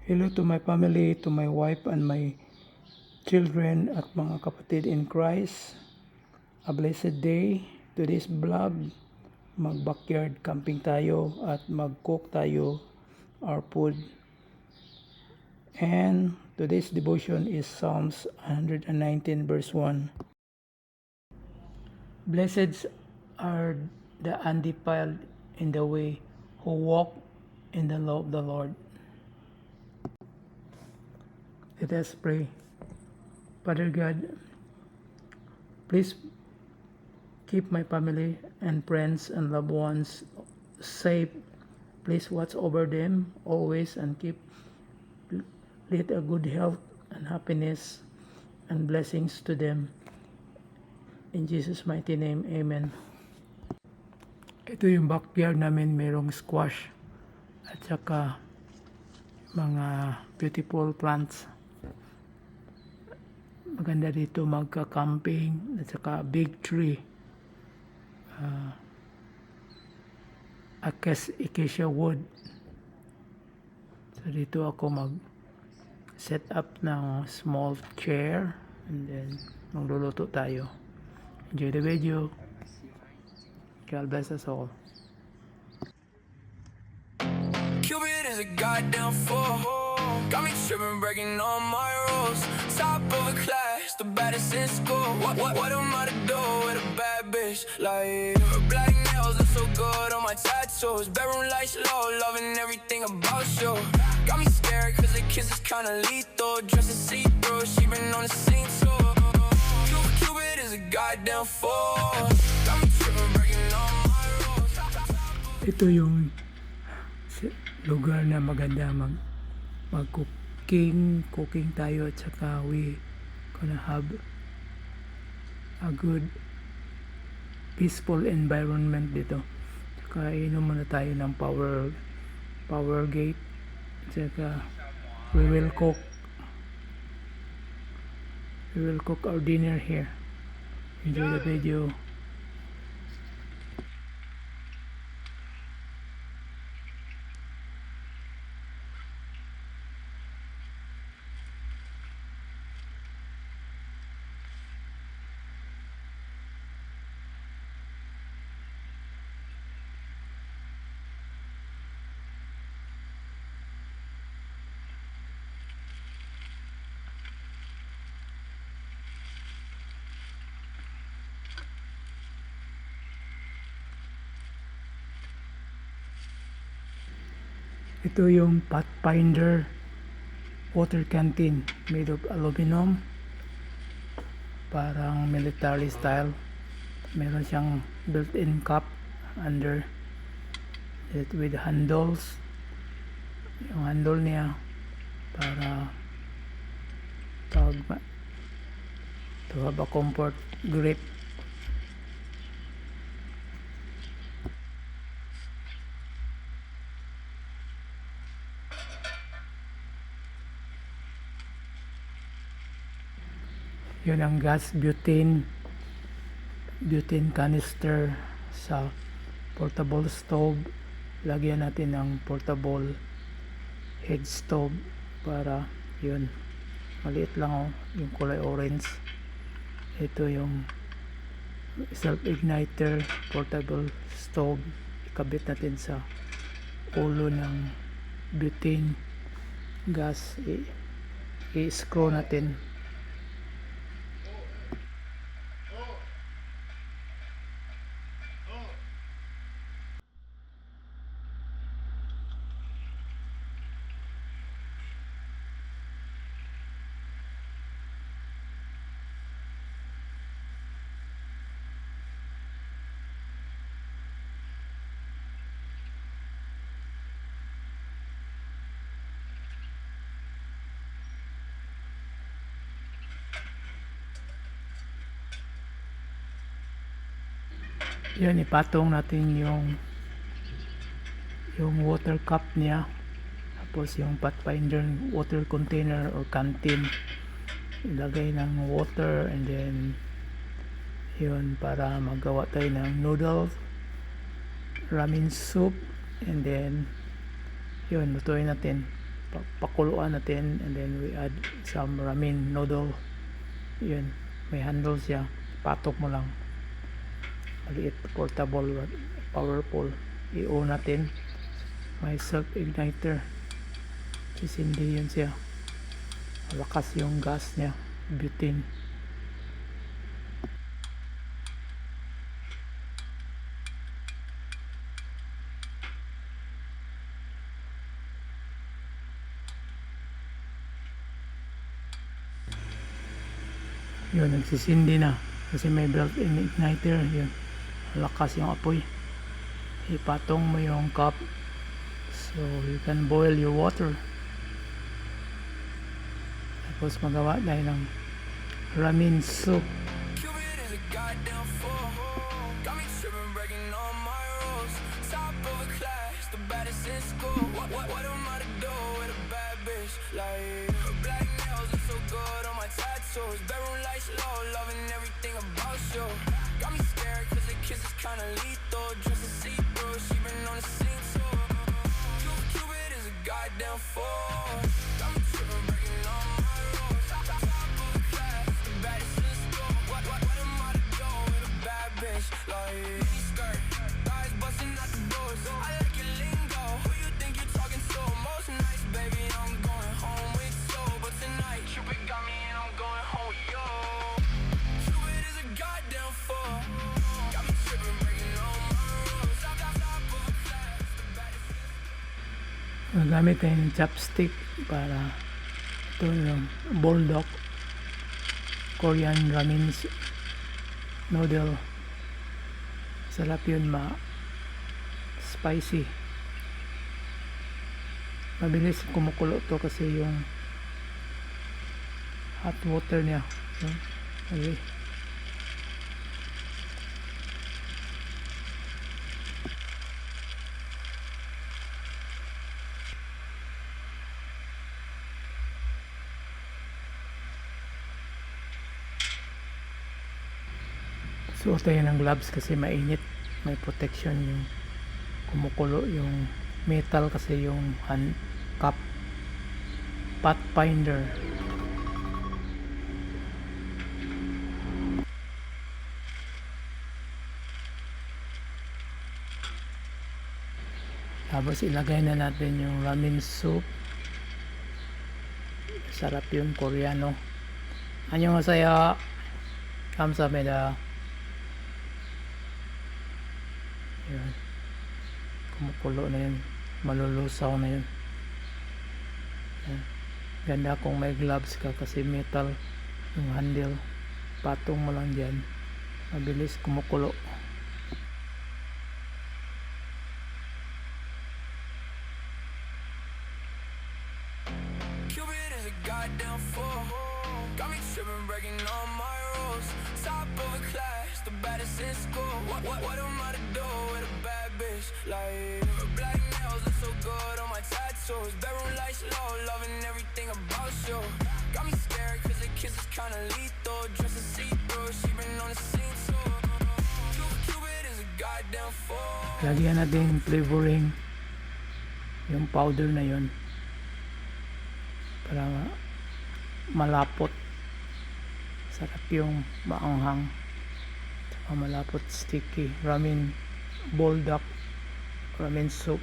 Hello to my family, to my wife and my children at mga kapatid in Christ. A blessed day. Today's vlog, mag-backyard camping tayo at mag-cook tayo our food. And today's devotion is Psalms 119 verse 1. Blessed are the undefiled in the way who walk in the law of the Lord. Let us pray. Father God, please keep my family and friends and loved ones safe. Please watch over them always and lead a good health and happiness and blessings to them. In Jesus' mighty name, Amen. Ito yung backyard namin, merong squash at saka mga beautiful plants. Maganda dito magka-camping at saka big tree. Acacia wood. So dito ako mag-set up ng small chair and then magluluto tayo. Enjoy the video. God bless us all. Cupid is a goddamn fool. Got me tripping, breaking all my rules. Top of a class, the baddest in school. What am I to do with a bad bitch like her? Black nails look so good on my tattoos. Bedroom lights low, loving everything about you. Got me scared cause the kiss is kinda lethal. Dressed in see-through, she been on the scene too. Cupid is a goddamn fool. Got me tripping, breaking all my rules. Ito yung lugar na maganda cooking tayo at saka we gonna have a good peaceful environment dito. Saka inom muna tayo ng power gate at saka we will cook our dinner here. Enjoy the video. Ito yung Pathfinder water canteen made of aluminum, parang military style. Meron siyang built-in cup under it with handles. Yung handle niya para to have a comfort grip. Yun ang gas butane canister sa portable stove. Lagyan natin ng portable head stove para yun, maliit lang yung kulay orange. Ito yung self-igniter portable stove, ikabit natin sa ulo ng butane gas. I-screw natin. Yan, ipatong natin yung water cup niya, tapos yung Pathfinder water container or canteen, ilagay ng water and then yun, para magawa tayo ng noodles, ramen soup, and then yun, lutuin natin. pakuluan natin, and then we add some ramen noodle. Yun, may handle siya, patok mo lang, maliit, portable, powerful. I-on natin, may self igniter, sisindi yun siya, malakas yung gas niya, butane. Yun, nagsisindi na kasi may built-in igniter. Yun, lakas yung apoy. Ipatong mo yung cup, so you can boil your water. Tapos magawa tayo ng ramen soup. Cupid is a goddamn fool. Got me tripping, breaking all my rules. Top of a class, the baddest in school. What am I to do with a bad bitch? Like, black nails look so good on my tattoos. Bedroom lights low, loving everything about you. Got me scared cause the kiss is kinda lethal. Dressed in see-through, she been on the scene too. Cupid is a goddamn fool. Got me tripping, breaking all my rules. Top of a class, the baddest in school. What am I to do with a bad bitch? Like, mini skirt, thighs busting out the doors. I like your lingo, who you think you talking to? Most nights, baby, I'm going home with you. But tonight, Cupid got me and I'm going home with you. Cupid is a goddamn fool. Got me tripping, breaking all my rules. Top of a class, the baddest in school. Magamit tayo ng chopstick para ito yung bulldog Korean ramen noodle. Sarap yun, spicy. Mabilis kumukulo to kasi yung hot water niya. So, okay. Suot tayo ng gloves kasi mainit, may protection yung kumukulo yung metal kasi yung hand cup. Pathfinder. Tapos ilagay na natin yung ramen soup. Sarap yun, Koreano. 안녕하세요. 감사합니다. Yun. Kumukulo na yun. Malulusaw na yun. Yan. Ganda kung may gloves ka kasi metal yung handle. Patong mo lang dyan. Mabilis kumukulo. Cupid is a goddamn fool. Got me tripping, breaking all my rules. Top of a class, the baddest in school. What am I to do with a bad bitch? Like, black nails look so good on my tattoos. Bedroom lights low, loving everything about you. Got me scared cause the kiss is kinda lethal. Dressed in see-through, she been on the scene too. Cupid is a goddamn fool. Lagyan natin flavoring yung powder na yun para malapot. Sarap yung maanghang saka malapot, sticky ramen bulldog ramen soup.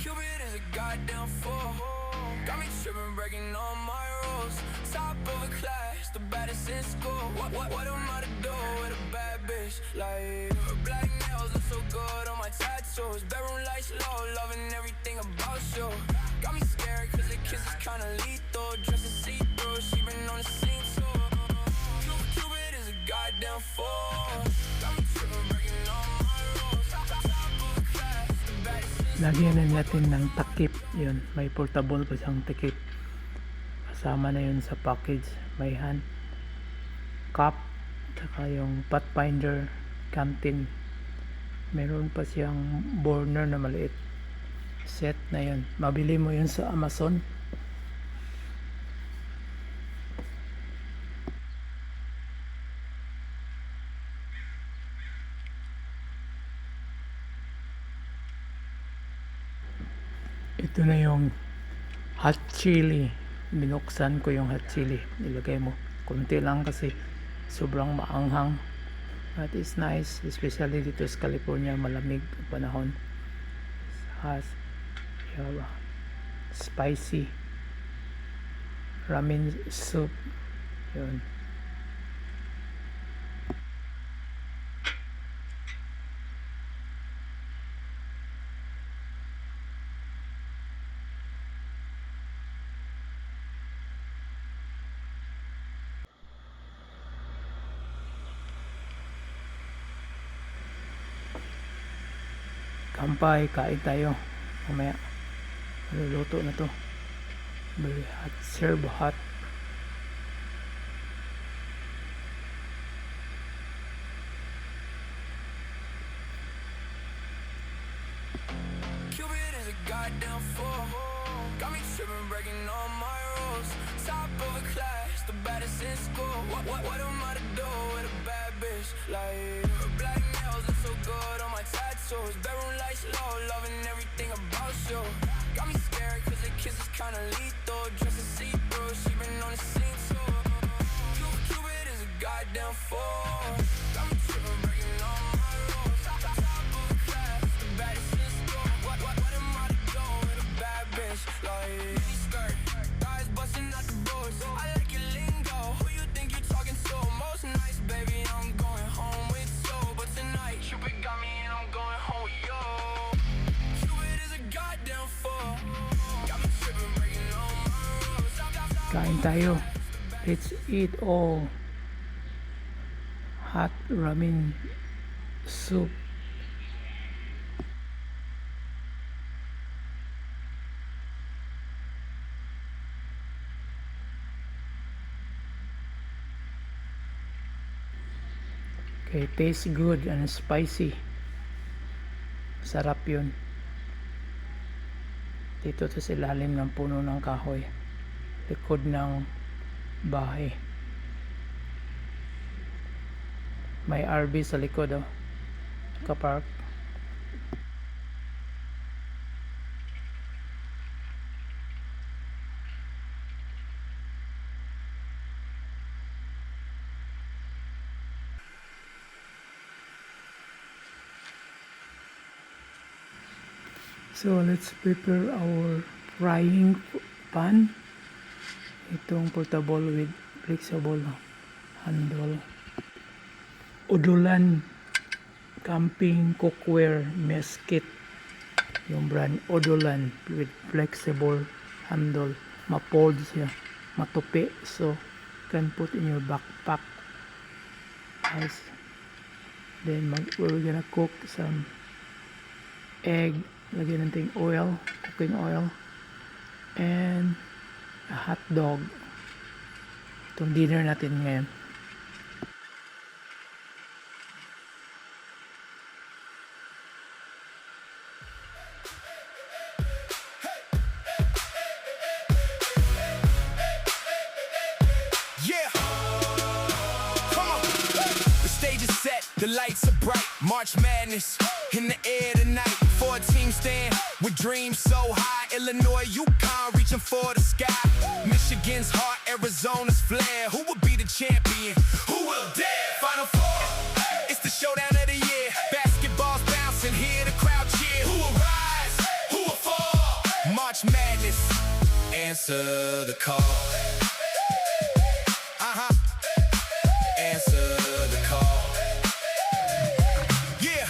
Cupid is a goddamn fool. Got me tripping, breaking all my rules. Top of a class, the baddest in school. What am I to do with a bad bitch? Like, black nails look so good on my tattoos. Bedroom lights low, loving everything about you. Got me scared cause the kiss is kinda lethal. Dressed in see-through, she been on the scene too. Cupid is a goddamn fool. Got me tripping, breaking all my rules. Top of a class, the baddest in Lagyan na natin ng takip. Yun, may portable pa siyang takip kasama na yun sa package. May hand cup, saka yung Pathfinder canteen. Meron pa siyang burner na maliit. Set na yun. Mabili mo yun sa Amazon. Ito na yung hot chili. Binuksan ko yung hot chili. Ilagay mo. Kunti lang kasi sobrang maanghang. That is nice. Especially dito sa California. Malamig ang panahon. Has spicy ramen soup. Yun. Kampay, kain tayo. Mamaya, maluluto na to. Very hot, serve hot. Cupid is a goddamn fool. Got me tripping, breaking all my rules. Top of a class, the baddest in school. What am I to do with a bad bitch? Like her black nails look so good on my tattoos. Bedroom lights low, loving everything about you. Got me scared cause the kiss is kinda lethal. Dressed in see-through, she been on the scene too. Cupid is a goddamn fool. Got me tripping, breaking all my rules. Top of a class, the baddest in school. What am I to do with a bad bitch? Like mini skirt, thighs busting out the boots. I like your lingo. Who you think you talking to? Most nice, baby. I'm going home with you, but tonight Cupid got me and I'm going home with you. Cupid is a goddamn fool. Got me tripping, breaking all my rules. Kain tayo. Let's eat all. Hot ramen soup. Okay, tastes good and spicy. Sarap yun. Dito to sa ilalim ng puno ng kahoy. Likod ng bahay. May RV sa likod, oh. Kapark. So let's prepare our frying pan. Itong portable with flexible handle. Odolan camping cookware mess kit. Yung brand Odolan with flexible handle. Ma-fold siya. Matupi. So you can put in your backpack. Nice. Then we're gonna cook some egg. Lagyan natin oil, cooking oil, and a hot dog. Itong dinner natin ngayon. Yeah, come on. The stage is set, the lights are bright. March Madness in the air tonight. 4-team stand with dreams so high. Illinois, UConn reaching for the sky. Michigan's heart, Arizona's flair. Who will be the champion? Who will dare? Final Four. It's the showdown of the year. Basketball's bouncing, hear the crowd cheer. Who will rise? Who will fall? March Madness. Answer the call. Answer the call. Yeah.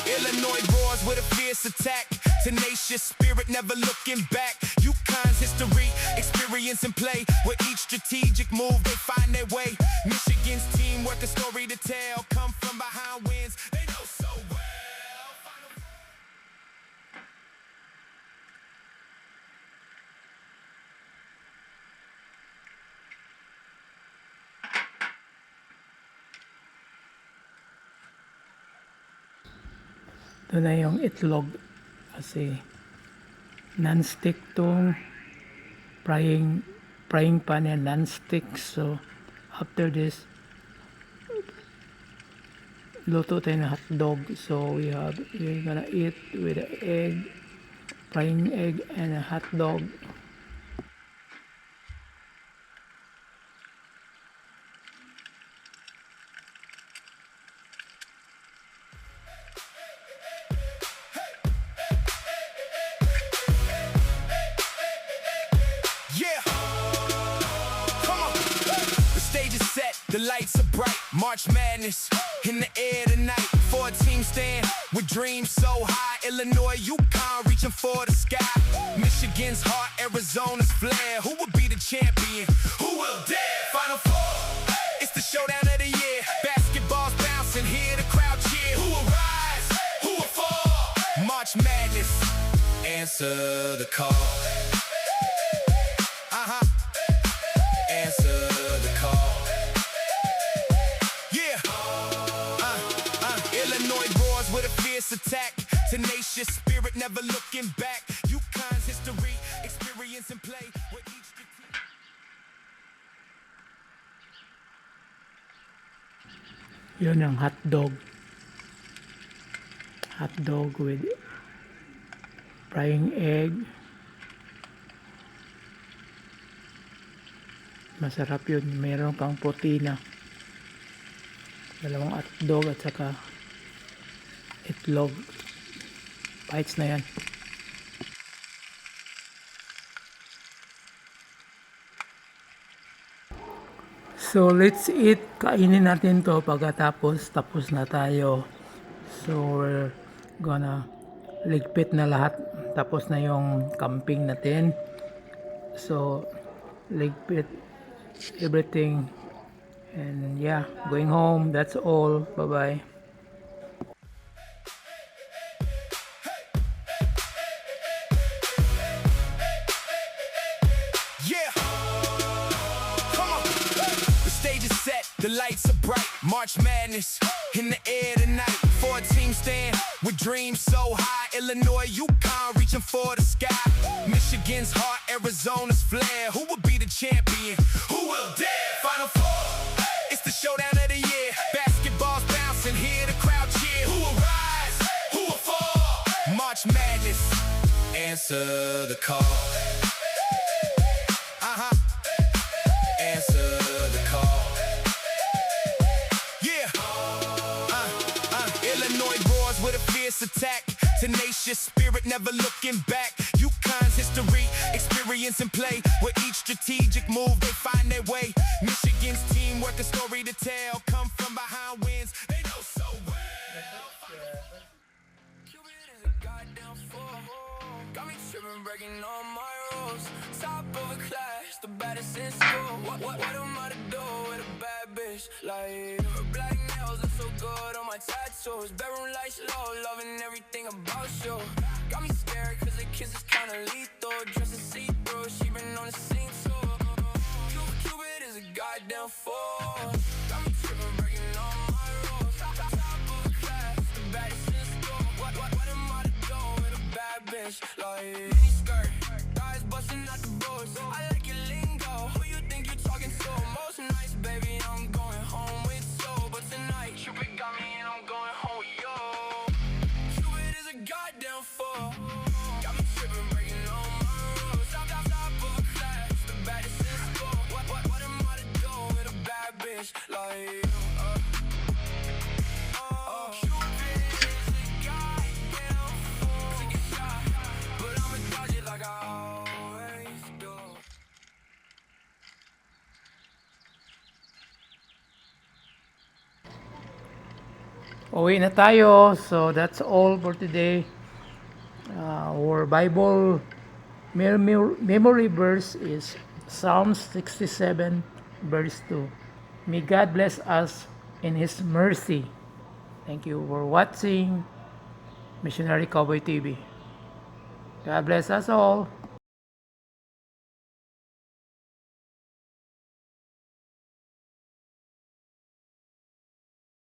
Illinois roars with a fierce attack. Tenacious spirit, never looking back. UConn's history, experience and play. With each strategic move, they find their way. Michigan's teamwork, a story to tell. Come from behind wins, they know so well. Ito na yung itlog kasi non-stick tong frying pan and non-stick. So after this, luto tayo ng hotdog. So we're gonna eat with the egg, frying egg and a hotdog. Yeah. Come on. The stage is set, the lights are bright. March Madness in the air tonight. 4 teams stand with dreams so high. Illinois, UConn reaching for the sky. Michigan's heart, Arizona's flair. Who will be the champion? Who will dare? Final Four. It's the showdown of the year. Basketball's bouncing, hear the crowd cheer. Who will rise? Who will fall? March Madness. Answer the call. Answer the call. Yeah. Illinois roars with a fierce attack. Tenacious spirit, never looking back. UConn's history, experience and play. With each Yun ang hotdog. Hotdog with frying egg. Masarap yun. Meron kang protina. Dalawang hotdog at saka itlog. Bites na yan. So let's eat. Kainin natin to pagkatapos tapos na tayo. So we're gonna ligpit na lahat. Tapos na yung camping natin. So ligpit everything, and yeah, going home. That's all. Bye bye. Yeah. Come on. The stage is set, the lights are bright. March Madness in the air tonight. 4 teams stand with dreams so high. Illinois, UConn reaching for the sky. Michigan's heart, Arizona's flair. Who will be the champion? Who will dare? Final Four. It's the showdown of the year. Basketball's bouncing, hear the crowd cheer. Who will rise? Who will fall? March Madness. Answer the call. Answer the call. Yeah. Illinois roars with a fierce attack. Tenacious spirit, never looking back. UConn's history, experience and play. With each strategic move, they find their way. Michigan's teamwork, a story to tell. Come from behind wins, they know so well. Cupid is a goddamn fool. Got me tripping, breaking all my rules. Top of a class, the baddest in school. What am I to do with a bad bitch? Like her black nails look so good on my tattoos. Bedroom lights low, loving everything about you. Got me scared cause the kiss is kinda lethal. Dressed in see-through, she been on the scene too. Cupid is a goddamn fool. Got me tripping, breaking all my rules. Top of a class, the baddest in school. What am I to do with a bad bitch? Like mini skirt, guys busting out the boots. I like your lingo, who you think you talking to? Most nights, baby, I'm going home with you. But tonight, Cupid got me and I'm going home with you. Cupid is a goddamn fool. Got me tripping, breaking all my rules. Top of a class, the baddest in school. What am I to do with a bad bitch? Like Cupid is a goddamn fool. Take a shot, but I'ma dodge it like I always do. Uwi na tayo. So that's all for today. Our Bible memory verse is Psalms 67 verse 2. May God bless us in His mercy. Thank you for watching Missionary Cowboy TV. God bless us all.